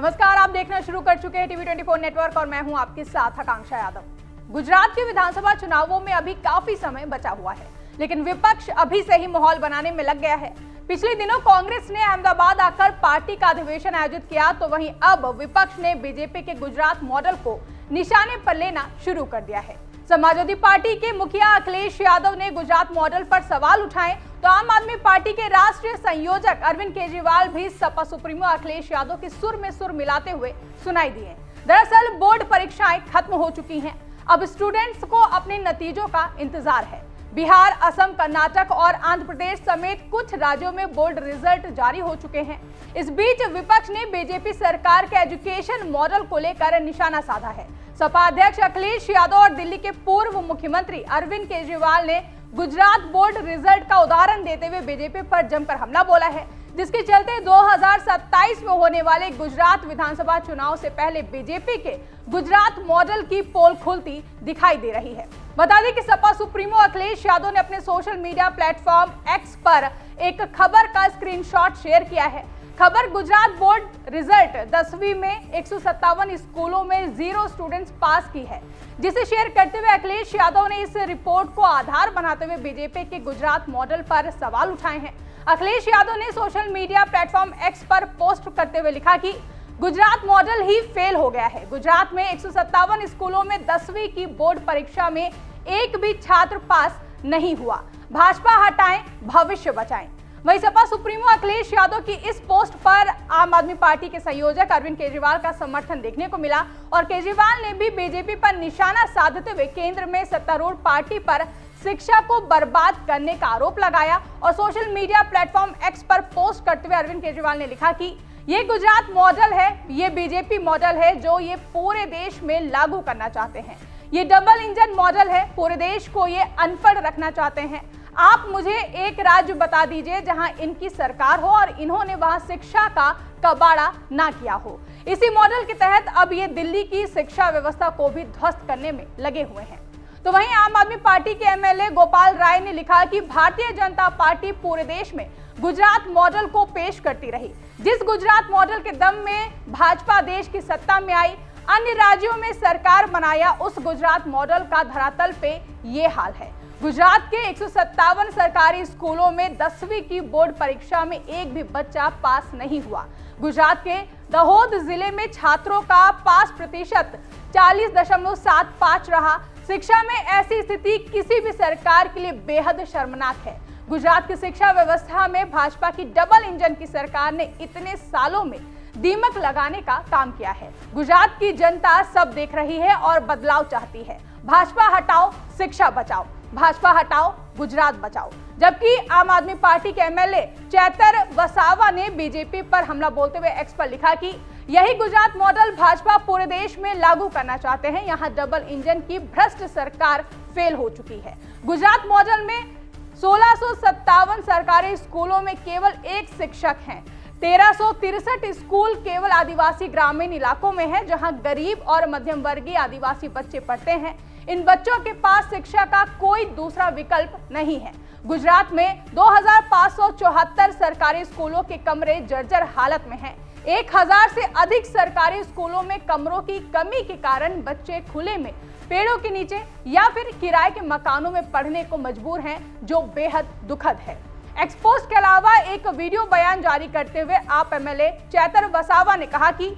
नमस्कार, आप देखना शुरू कर चुके हैं टीवी 24 नेटवर्क और मैं हूं आपके साथ आकांक्षा यादव। गुजरात के विधानसभा चुनावों में अभी काफी समय बचा हुआ है, लेकिन विपक्ष अभी से ही माहौल बनाने में लग गया है। पिछले दिनों कांग्रेस ने अहमदाबाद आकर पार्टी का अधिवेशन आयोजित किया, तो वहीं अब विपक्ष ने बीजेपी के गुजरात मॉडल को निशाने पर लेना शुरू कर दिया है। समाजवादी पार्टी के मुखिया अखिलेश यादव ने गुजरात मॉडल पर सवाल उठाए, तो आम आदमी पार्टी के राष्ट्रीय संयोजक अरविंद केजरीवाल भी सपा सुप्रीमो अखिलेश यादव के सुर में सुर मिलाते हुए सुनाई दिए। दरअसल बोर्ड परीक्षाएं खत्म हो चुकी हैं, अब स्टूडेंट्स को अपने नतीजों का इंतजार है। बिहार, असम, कर्नाटक और आंध्र प्रदेश समेत कुछ राज्यों में बोर्ड रिजल्ट जारी हो चुके हैं। इस बीच विपक्ष ने बीजेपी सरकार के एजुकेशन मॉडल को लेकर निशाना साधा है। सपा अध्यक्ष अखिलेश यादव और दिल्ली के पूर्व मुख्यमंत्री अरविंद केजरीवाल ने गुजरात बोर्ड रिजल्ट का उदाहरण देते हुए बीजेपी पर जमकर हमला बोला है, जिसके चलते 2027 में होने वाले गुजरात विधानसभा चुनाव से पहले बीजेपी के गुजरात मॉडल की पोल खुलती दिखाई दे रही है। बता दें कि सपा सुप्रीमो अखिलेश यादव ने अपने सोशल मीडिया प्लेटफॉर्म एक्स पर एक खबर का स्क्रीनशॉट शेयर किया है। खबर गुजरात बोर्ड रिजल्ट 10वीं में 157 स्कूलों में 0 स्टूडेंट्स पास की है, जिसे शेयर करते हुए अखिलेश यादव ने इस रिपोर्ट को आधार बनाते हुए बीजेपी के गुजरात मॉडल पर सवाल उठाए हैं। अखिलेश यादव ने सोशल मीडिया प्लेटफॉर्म एक्स पर पोस्ट करते हुए लिखा कि गुजरात मॉडल ही फेल हो गया है। गुजरात में 157 स्कूलों में 10वीं की बोर्ड परीक्षा में एक भी छात्र पास नहीं हुआ। भाजपा हटाएं, भविष्य बचाएं। वहीं सपा सुप्रीमो अखिलेश यादव की इस पोस्ट पर आम आदमी पार्टी के संयोजक अरविंद केजरीवाल का समर्थन देखने को मिला और केजरीवाल ने भी बीजेपी पर निशाना साधते हुए केंद्र में सत्तारूढ़ पार्टी पर शिक्षा को बर्बाद करने का आरोप लगाया और सोशल मीडिया प्लेटफॉर्म एक्स पर पोस्ट करते हुए अरविंद केजरीवाल ने लिखा कि ये गुजरात मॉडल है, ये बीजेपी मॉडल है जो ये पूरे देश में लागू करना चाहते हैं। ये डबल इंजन मॉडल है, पूरे देश को ये अनपढ़ रखना चाहते हैं। आप मुझे एक राज्य बता दीजिए जहां इनकी सरकार हो और इन्होंने वहां शिक्षा का कबाड़ा ना किया हो। इसी मॉडल के तहत अब ये दिल्ली की शिक्षा व्यवस्था को भी ध्वस्त करने में लगे हुए हैं। तो वहीं आम आदमी पार्टी के एमएलए गोपाल राय ने लिखा कि भारतीय जनता पार्टी पूरे देश में गुजरात मॉडल को पेश करती रही। जिस गुजरात मॉडल के दम में भाजपा देश की सत्ता में आई, अन्य राज्यों में सरकार बनाया, उस गुजरात मॉडल का धरातल पे ये हाल है। गुजरात के 157 सरकारी स्कूलों में 10वीं की बोर्ड परीक्षा में एक भी बच्चा पास नहीं हुआ। गुजरात के दाहोद जिले में छात्रों का पास प्रतिशत 40.75 रहा। शिक्षा में ऐसी स्थिति किसी भी सरकार के लिए बेहद शर्मनाक है। गुजरात की शिक्षा व्यवस्था में भाजपा की डबल इंजन की सरकार ने इतने सालों में दीमक लगाने का काम किया है। गुजरात की जनता सब देख रही है और बदलाव चाहती है। भाजपा हटाओ, शिक्षा बचाओ। भाजपा हटाओ, गुजरात बचाओ। जबकि आम आदमी पार्टी के एमएलए चैतर वसावा ने बीजेपी पर हमला बोलते हुए एक्स पर लिखा कि यही गुजरात मॉडल भाजपा पूरे देश में लागू करना चाहते हैं। यहां डबल इंजन की भ्रष्ट सरकार फेल हो चुकी है। गुजरात मॉडल में 1657 सरकारी स्कूलों में केवल एक शिक्षक हैं। 1363 स्कूल केवल आदिवासी ग्रामीण इलाकों में है, जहां गरीब और मध्यम वर्गीय आदिवासी बच्चे पढ़ते हैं। इन बच्चों के पास शिक्षा का कोई दूसरा विकल्प नहीं है। गुजरात में 2574 सरकारी स्कूलों के कमरे जर्जर हालत में हैं। 1000 से अधिक सरकारी स्कूलों में कमरों की कमी के कारण बच्चे खुले में, पेड़ों के नीचे या फिर किराए के मकानों में पढ़ने को मजबूर हैं, जो बेहद दुखद है। एक्सपोस्ट के अलावा एक वीडियो बयान जारी करते हुए आप एमएलए चैतर वसावा ने कहा कि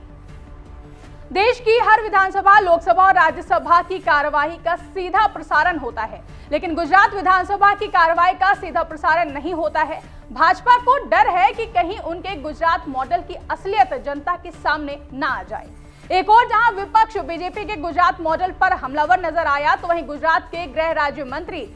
देश की हर विधानसभा, लोकसभा और राज्यसभा की कार्यवाही का सीधा प्रसारण होता है, लेकिन गुजरात विधानसभा की कार्यवाही का सीधा प्रसारण नहीं होता है। भाजपा को डर है कि कहीं उनके गुजरात मॉडल की असलियत जनता के सामने ना आ जाए। एक और जहां विपक्ष बीजेपी के गुजरात मॉडल पर हमलावर नजर आया, तो वहीं गुजरात के गृह राज्य मंत्री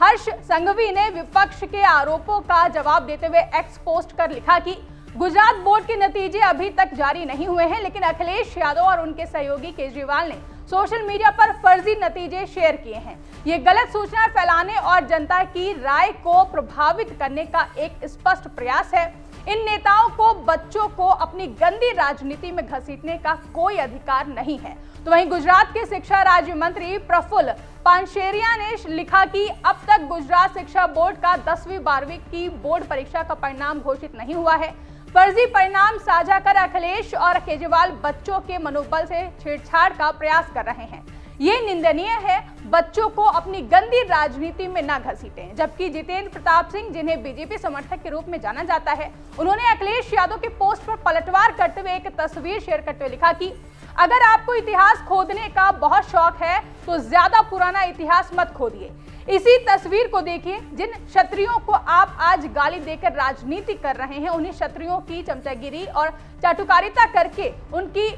हर्ष संघवी ने विपक्ष के आरोपों का जवाब देते हुए एक्स पोस्ट कर लिखा कि गुजरात बोर्ड के नतीजे अभी तक जारी नहीं हुए हैं, लेकिन अखिलेश यादव और उनके सहयोगी केजरीवाल ने सोशल मीडिया पर फर्जी नतीजे शेयर किए हैं। ये गलत सूचना फैलाने और जनता की राय को प्रभावित करने का एक स्पष्ट प्रयास है। इन नेताओं को बच्चों को अपनी गंदी राजनीति में घसीटने का कोई अधिकार नहीं है। तो वहीं गुजरात के शिक्षा राज्य मंत्री प्रफुल्ल पानशेरिया ने लिखा कि अब तक गुजरात शिक्षा बोर्ड का 10वीं 12वीं की बोर्ड परीक्षा का परिणाम घोषित नहीं हुआ है। फर्जी परिणाम साझा कर अखिलेश और केजरीवाल बच्चों के मनोबल से छेड़छाड़ का प्रयास कर रहे हैं। ये निंदनीय है। बच्चों को अपनी गंदी राजनीति में न घसीटें। जबकि जितेंद्र प्रताप सिंह, जिन्हें बीजेपी समर्थक के रूप में जाना जाता है, उन्होंने अखिलेश यादव के पोस्ट पर पलटवार करते हुए एक तस्वीर शेयर करते हुए लिखा कि अगर आपको इतिहास खोदने का बहुत शौक है तो ज्यादा पुराना इतिहास मत खोदिए। इसी तस्वीर को देखिए। जिन क्षत्रियों को आप आज गाली देकर राजनीति कर रहे हैं, उन्हीं क्षत्रियों की चमचागिरी और चाटुकारिता करके उनकी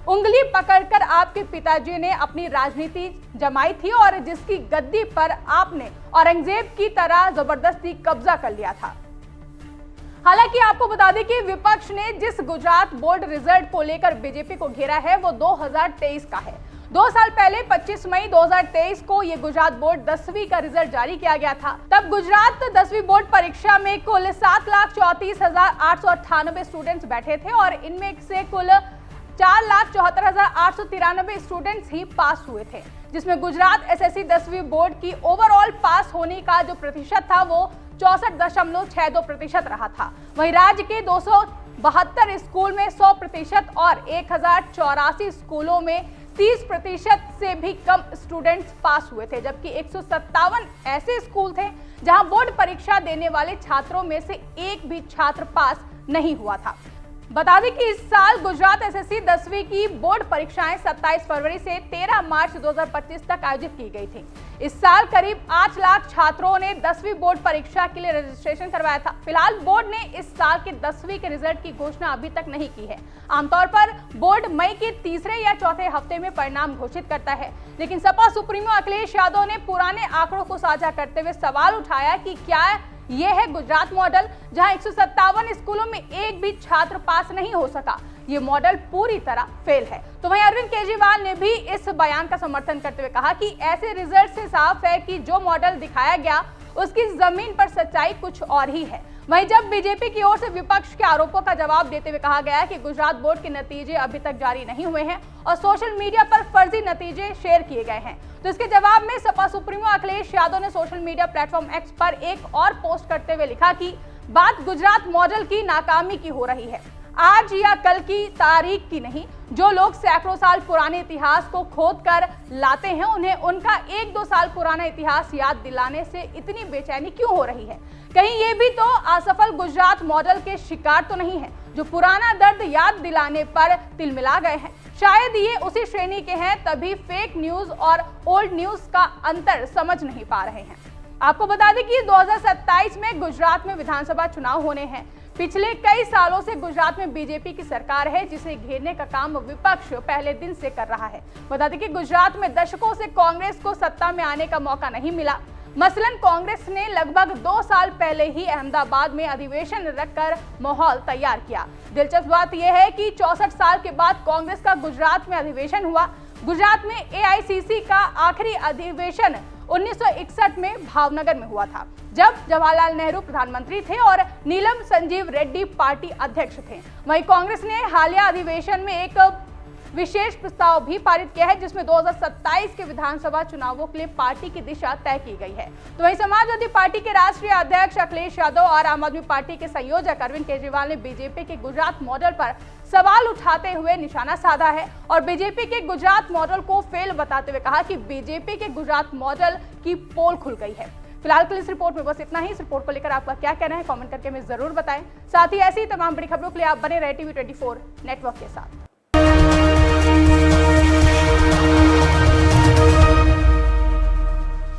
उंगली पकड़कर आपके पिताजी ने अपनी राजनीति जमाई थी और जिसकी गद्दी पर आपने औरंगजेब की तरह जबरदस्ती कब्जा कर लिया था। हालांकि आपको बता दें कि विपक्ष ने जिस गुजरात बोर्ड रिजल्ट को लेकर बीजेपी को घेरा है वो 2023 का है। 2 साल पहले 25 मई 2023 को ये गुजरात बोर्ड 10वीं का रिजल्ट जारी किया गया था। तब गुजरात 10वीं बोर्ड परीक्षा में कुल 7,34,898 स्टूडेंट्स बैठे थे और इनमें से कुल 4,74,893 स्टूडेंट्स ही पास हुए थे, जिसमें गुजरात एसएससी 10वीं बोर्ड की ओवरऑल पास होने का जो प्रतिशत था वो 64.62% रहा था। वहीं राज्य के 272 स्कूल में 100% और 1,084 स्कूलों में 30% से भी कम स्टूडेंट्स पास हुए थे, जबकि 157 ऐसे स्कूल थे जहां बोर्ड परीक्षा देने वाले छात्रों में से एक भी छात्र पास नहीं हुआ था। बता दें कि इस साल गुजरात एसएससी 10वीं की बोर्ड परीक्षाएं 27 फरवरी से 13 मार्च 2025 तक आयोजित की गई थी। इस साल करीब 8 लाख छात्रों ने 10वीं बोर्ड परीक्षा के लिए रजिस्ट्रेशन करवाया था। फिलहाल बोर्ड ने इस साल के 10वीं के रिजल्ट की घोषणा अभी तक नहीं की है। आमतौर पर बोर्ड मई के तीसरे या चौथे हफ्ते में परिणाम घोषित करता है, लेकिन सपा सुप्रीमो अखिलेश यादव ने पुराने आंकड़ों को साझा करते हुए सवाल उठाया कि क्या ये है गुजरात मॉडल, जहां 157 स्कूलों में एक भी छात्र पास नहीं हो सका। ये मॉडल पूरी तरह फेल है। तो वहीं अरविंद केजरीवाल ने भी इस बयान का समर्थन करते हुए कहा कि ऐसे रिजल्ट से साफ है कि जो मॉडल दिखाया गया उसकी जमीन पर सच्चाई कुछ और ही है। वहीं जब बीजेपी की ओर से विपक्ष के आरोपों का जवाब देते हुए कहा गया कि गुजरात बोर्ड के नतीजे अभी तक जारी नहीं हुए हैं और सोशल मीडिया पर फर्जी नतीजे शेयर किए गए हैं, तो इसके जवाब में सपा सुप्रीमो अखिलेश यादव ने सोशल मीडिया प्लेटफॉर्म एक्स पर एक और पोस्ट करते हुए लिखा कि बात गुजरात मॉडल की नाकामी की हो रही है, आज या कल की तारीख की नहीं। जो लोग सैकड़ों साल पुराने इतिहास को खोद कर लाते हैं, उन्हें उनका 1-2 साल पुराना इतिहास याद दिलाने से इतनी बेचैनी क्यों हो रही है? कहीं ये भी तो असफल गुजरात मॉडल के शिकार तो नहीं है जो पुराना दर्द याद दिलाने पर तिलमिला गए हैं? शायद ये उसी श्रेणी के हैं, तभी फेक न्यूज और ओल्ड न्यूज का अंतर समझ नहीं पा रहे हैं। आपको बता दें कि 2027 में गुजरात में विधानसभा चुनाव होने हैं। पिछले कई सालों से गुजरात में बीजेपी की सरकार है, जिसे घेरने का काम विपक्ष पहले दिन से कर रहा है। बता दें कि गुजरात में दशकों से कांग्रेस को सत्ता में आने का मौका नहीं मिला। मसलन कांग्रेस ने लगभग 2 साल पहले ही अहमदाबाद में अधिवेशन रखकर माहौल तैयार किया। दिलचस्प बात यह है कि 64 साल के बाद कांग्रेस का गुजरात में अधिवेशन हुआ। गुजरात में एआईसीसी का आखिरी अधिवेशन 1961 में भावनगर में हुआ था, जब जवाहरलाल नेहरू प्रधानमंत्री थे और नीलम संजीव रेड्डी पार्टी अध्यक्ष थे। वहीं कांग्रेस ने हालिया अधिवेशन में एक विशेष प्रस्ताव भी पारित किया है, जिसमें 2027 के विधानसभा चुनावों के लिए पार्टी की दिशा तय की गई है। तो वहीं समाजवादी पार्टी के राष्ट्रीय अध्यक्ष अखिलेश यादव और आम आदमी पार्टी के संयोजक अरविंद केजरीवाल ने बीजेपी के गुजरात मॉडल पर सवाल उठाते हुए निशाना साधा है और बीजेपी के गुजरात मॉडल को फेल बताते हुए कहा कि बीजेपी के गुजरात मॉडल की पोल खुल गई है। फिलहाल के लिए इस रिपोर्ट में बस इतना ही। इस रिपोर्ट को लेकर आपका क्या कहना है, कमेंट करके हमें जरूर बताएं। साथ ही ऐसी तमाम बड़ी खबरों के लिए आप बने रहे TV24 नेटवर्क के साथ।